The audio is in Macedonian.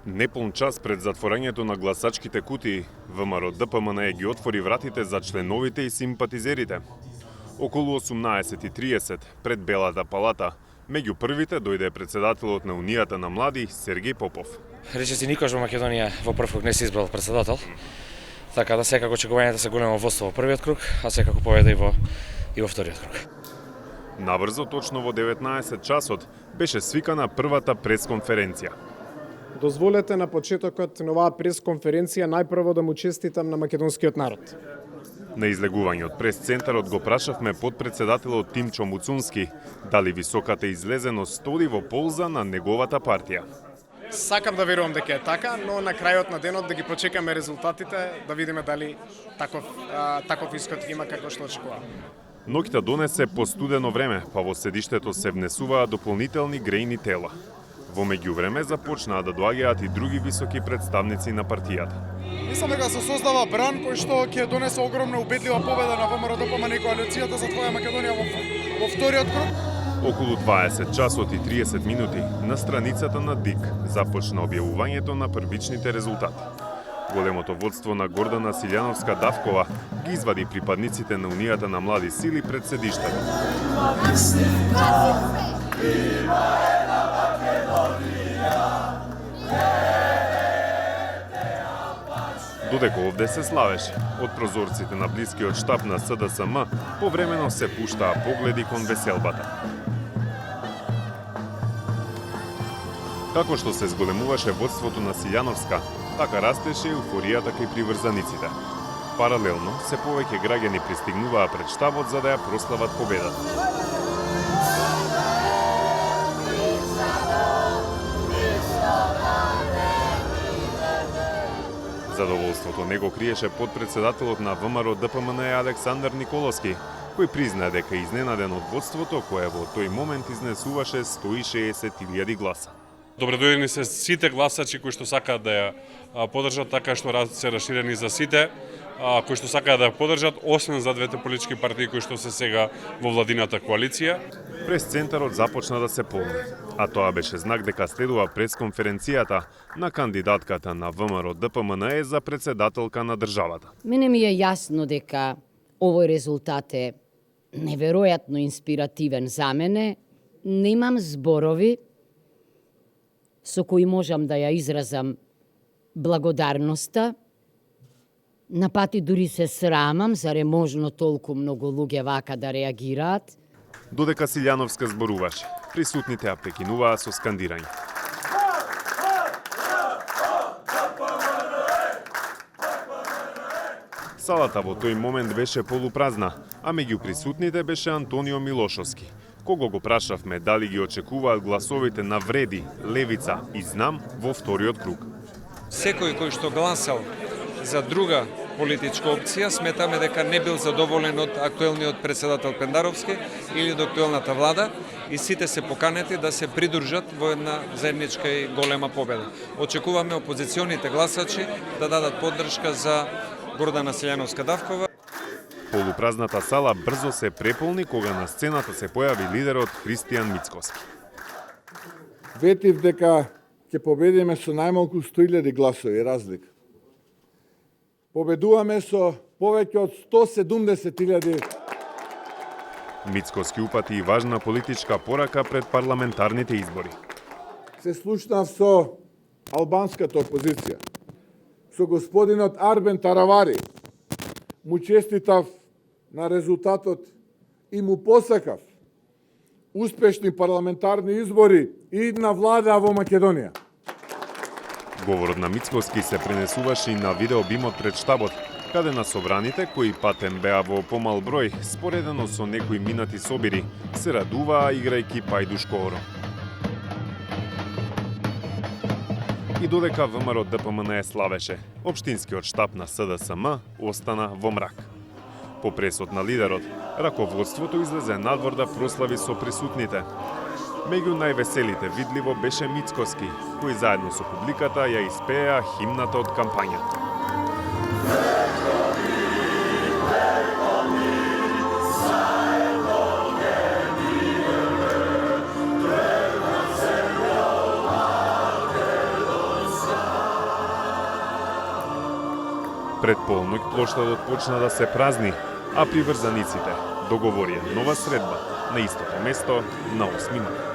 Неполн час пред затворањето на гласачките кутии, ВМРО ДПМНЕ ги отвори вратите за членовите и симпатизерите. Околу 18:30 пред Белата палата, меѓу првите дојде председателот на Унијата на млади Сергеј Попов. Рече си никош во Македонија во прв круг не се избрал председател. Така да секако очекувањата се големо водство во првиот круг, а секако победа и во вториот круг. Набрзо, точно во 19 часот, беше свикана првата пресконференција. Дозволете на почетокот на оваа пресконференција најпрво да му честитам на македонскиот народ. На излегување од прес-центарот го прашавме подпредседателот Тимчо Муцунски дали високата излезеност стои во полза на неговата партија. Сакам да верувам дека е така, но на крајот на денот да ги почекаме резултатите, да видиме дали таков исход има како што очекуваме. Ноќта донесе постудено време, па во седиштето се внесуваа дополнителни грејни тела. Во меѓувреме започнаа да доаѓаат и други високи представници на партијата. Мислам дека се создава бран кој што ќе донесе огромна убедлива победа на ВМРО ДПМНЕ коалицијата за твоја Македонија во вториот круг. Околу 20 часот и 30 минути на страницата на ДИК започна објавувањето на првичните резултати. Големото водство на Гордана Силјановска Давкова ги извади припадниците на Унијата на млади сили пред седиштето. Додека овде се славеше, од прозорците на блискиот штаб на СДСМ повремено се пуштаа погледи кон веселбата. Како што се зголемуваше водството на Силјановска, така растеше еуфоријата кај приврзаниците. Паралелно, се повеќе граѓани пристигнуваа пред штабот за да ја прослават победата. Задоволството не го криеше подпредседателот на ВМРО ДПМНЕ Александар Николовски, кој призна дека изненаден од водството кое во тој момент изнесуваше 160.000 гласа. Добредојдени се сите гласачи кои што сакаат да ја поддржат, така што се расширени за сите кои што сакаат да ја поддржат, освен за двете политички партии кои што се сега во владината коалиција. Прес-центарот започна да се полни, а тоа беше знак дека следува пресконференцијата на кандидатката на ВМРО ДПМНЕ за председателка на државата. Мене ми е јасно дека овој резултат е неверојатно инспиративен за мене. Немам зборови со кои можам да ја изразам благодарноста. На пати дури се срамам, заре можно толку многу луѓе вака да реагираат. Додека Силјановска зборуваше, присутните ја прекинуваа со скандирање. Салата во тој момент беше полупразна, а меѓу присутните беше Антонио Милошовски, кого го прашавме дали ги очекуваат гласовите на Вреди, Левица и Знам во вториот круг. Секој кој што гласал за друга политичка опција, сметаме дека не бил задоволен од актуелниот председател Пендаровски или од актуелната влада и сите се поканети да се придружат во една заедничка и голема победа. Очекуваме опозиционите гласачи да дадат поддршка за Гордана Силјановска Давкова. Полупразната сала брзо се преполни кога на сцената се појави лидерот Христијан Мицкоски. Ветив дека ќе победиме со најмалку 100.000 гласови разлика. Победуваме со повеќе од 170.000. Мицкоски упати и важна политичка порака пред парламентарните избори. Се слушнав со албанската опозиција, со господинот Арбен Таравари. Му честитав на резултатот и му посакав успешни парламентарни избори и на влада во Македонија. Говорот на Мицкоски се пренесуваше и на видеобимот пред штабот, каде на собраните, кои патем беа во помал број, споредено со некои минати собири, се радуваа играјки пајдушко оро. И додека ВМРО ДПМНЕ славеше, општинскиот штаб на СДСМ остана во мрак. По пресот на лидерот, раководството излезе надвор да прослави со присутните. Меѓу највеселите видливо беше Мицкоски, кој заедно со публиката ја испеа химната од кампањата. Пред полноќ плоштадот почна да се празни, а приврзаниците договорија нова средба на истото место на 8 май.